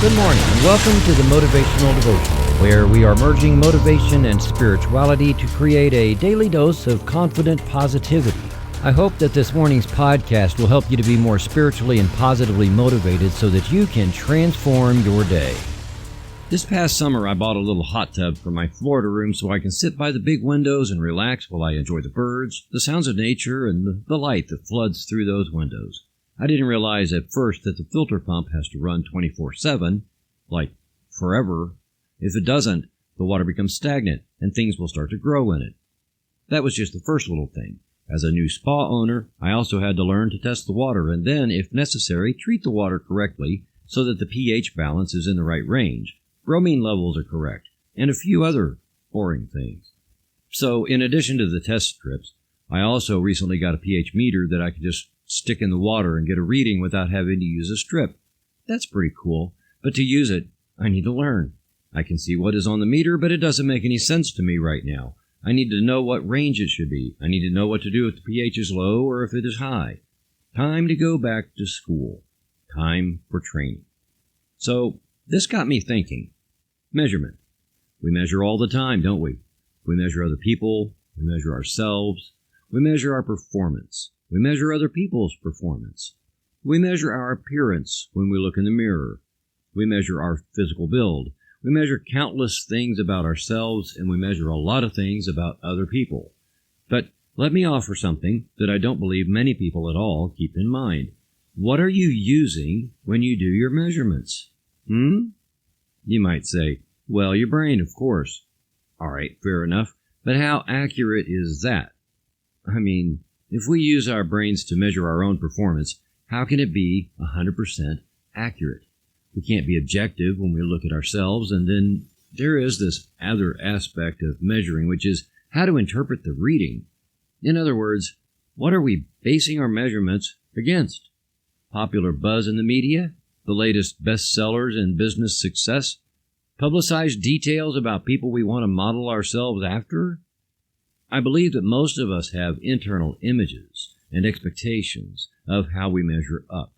Good morning, and welcome to the Motivational Devotional, where we are merging motivation and spirituality to create a daily dose of confident positivity. I hope that this morning's podcast will help you to be more spiritually and positively motivated so that you can transform your day. This past summer, I bought a little hot tub for my Florida room so I can sit by the big windows and relax while I enjoy the birds, the sounds of nature, and the light that floods through those windows. I didn't realize at first that the filter pump has to run 24/7, like forever. If it doesn't, the water becomes stagnant and things will start to grow in it. That was just the first little thing. As a new spa owner, I also had to learn to test the water and then, if necessary, treat the water correctly so that the pH balance is in the right range, bromine levels are correct, and a few other boring things. So, in addition to the test strips, I also recently got a pH meter that I could just stick in the water and get a reading without having to use a strip. That's pretty cool, but to use it, I need to learn. I can see what is on the meter, but it doesn't make any sense to me right now. I need to know what range it should be. I need to know what to do if the pH is low or if it is high. Time to go back to school. Time for training. So, this got me thinking. Measurement. We measure all the time, don't we? We measure other people. We measure ourselves. We measure our performance. We measure other people's performance. We measure our appearance when we look in the mirror. We measure our physical build. We measure countless things about ourselves, and we measure a lot of things about other people. But let me offer something that I don't believe many people at all keep in mind. What are you using when you do your measurements? You might say, well, your brain, of course. All right, fair enough. But how accurate is that? I mean, if we use our brains to measure our own performance, how can it be 100% accurate? We can't be objective when we look at ourselves, and then there is this other aspect of measuring, which is how to interpret the reading. In other words, what are we basing our measurements against? Popular buzz in the media? The latest bestsellers in business success? Publicized details about people we want to model ourselves after? I believe that most of us have internal images and expectations of how we measure up.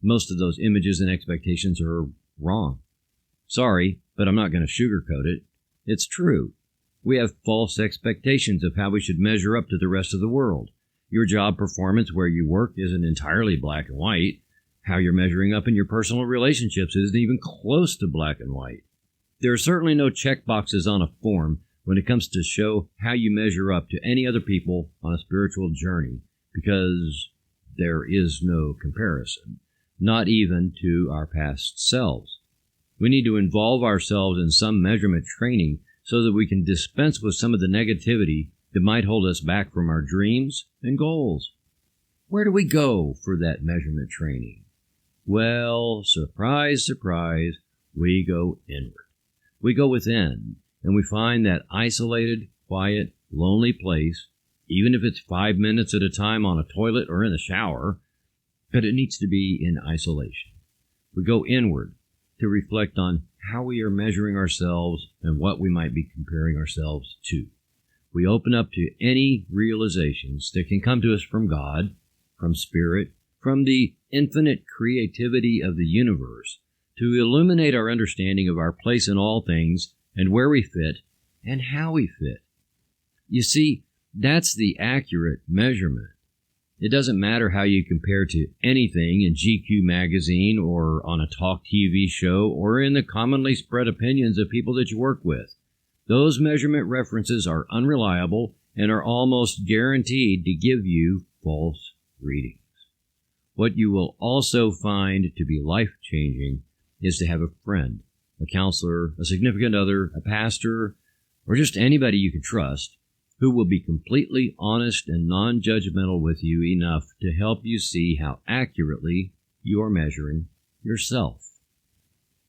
Most of those images and expectations are wrong. Sorry, but I'm not going to sugarcoat it. It's true. We have false expectations of how we should measure up to the rest of the world. Your job performance where you work isn't entirely black and white. How you're measuring up in your personal relationships isn't even close to black and white. There are certainly no check boxes on a form when it comes to show how you measure up to any other people on a spiritual journey, because there is no comparison, not even to our past selves. We need to involve ourselves in some measurement training so that we can dispense with some of the negativity that might hold us back from our dreams and goals. Where do we go for that measurement training? Well, surprise, surprise, we go inward. We go within, and we find that isolated, quiet, lonely place, even if it's 5 minutes at a time on a toilet or in the shower, but it needs to be in isolation. We go inward to reflect on how we are measuring ourselves and what we might be comparing ourselves to. We open up to any realizations that can come to us from God, from Spirit, from the infinite creativity of the universe, to illuminate our understanding of our place in all things and where we fit and how we fit. You see, that's the accurate measurement. It doesn't matter how you compare to anything in GQ magazine or on a talk TV show or in the commonly spread opinions of people that you work with. Those measurement references are unreliable and are almost guaranteed to give you false readings. What you will also find to be life-changing is to have a friend, a counselor, a significant other, a pastor, or just anybody you can trust who will be completely honest and non-judgmental with you enough to help you see how accurately you are measuring yourself.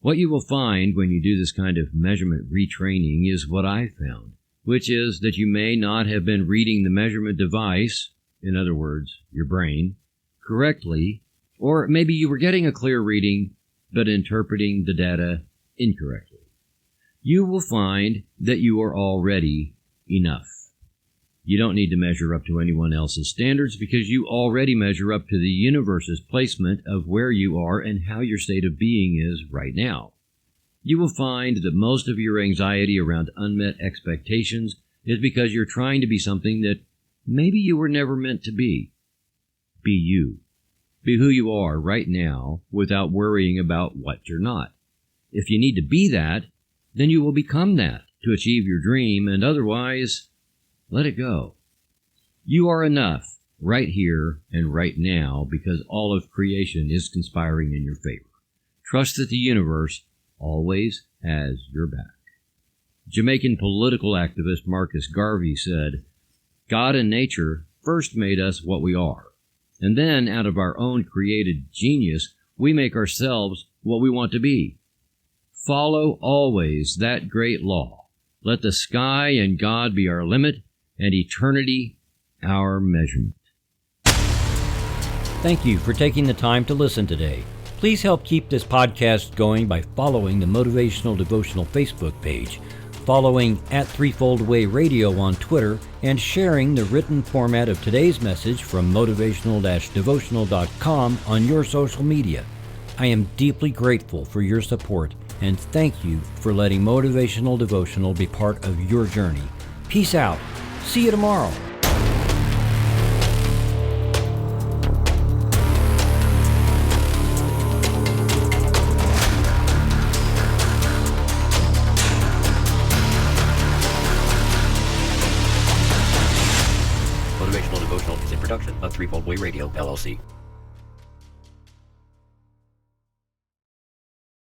What you will find when you do this kind of measurement retraining is what I found, which is that you may not have been reading the measurement device, in other words, your brain, correctly, or maybe you were getting a clear reading but interpreting the data incorrectly. You will find that you are already enough. You don't need to measure up to anyone else's standards because you already measure up to the universe's placement of where you are and how your state of being is right now. You will find that most of your anxiety around unmet expectations is because you're trying to be something that maybe you were never meant to be. Be you. Be who you are right now without worrying about what you're not. If you need to be that, then you will become that to achieve your dream, and otherwise, let it go. You are enough right here and right now because all of creation is conspiring in your favor. Trust that the universe always has your back. Jamaican political activist Marcus Garvey said, "God and nature first made us what we are, and then out of our own created genius, we make ourselves what we want to be. Follow always that great law. Let the sky and God be our limit, and eternity our measurement." Thank you for taking the time to listen today. Please help keep this podcast going by following the Motivational Devotional Facebook page, following @Threefold-Way Radio on Twitter, and sharing the written format of today's message from motivational-devotional.com on your social media. I am deeply grateful for your support, and thank you for letting Motivational Devotional be part of your journey. Peace out. See you tomorrow. Motivational Devotional is a production of Threefold Way Radio, LLC.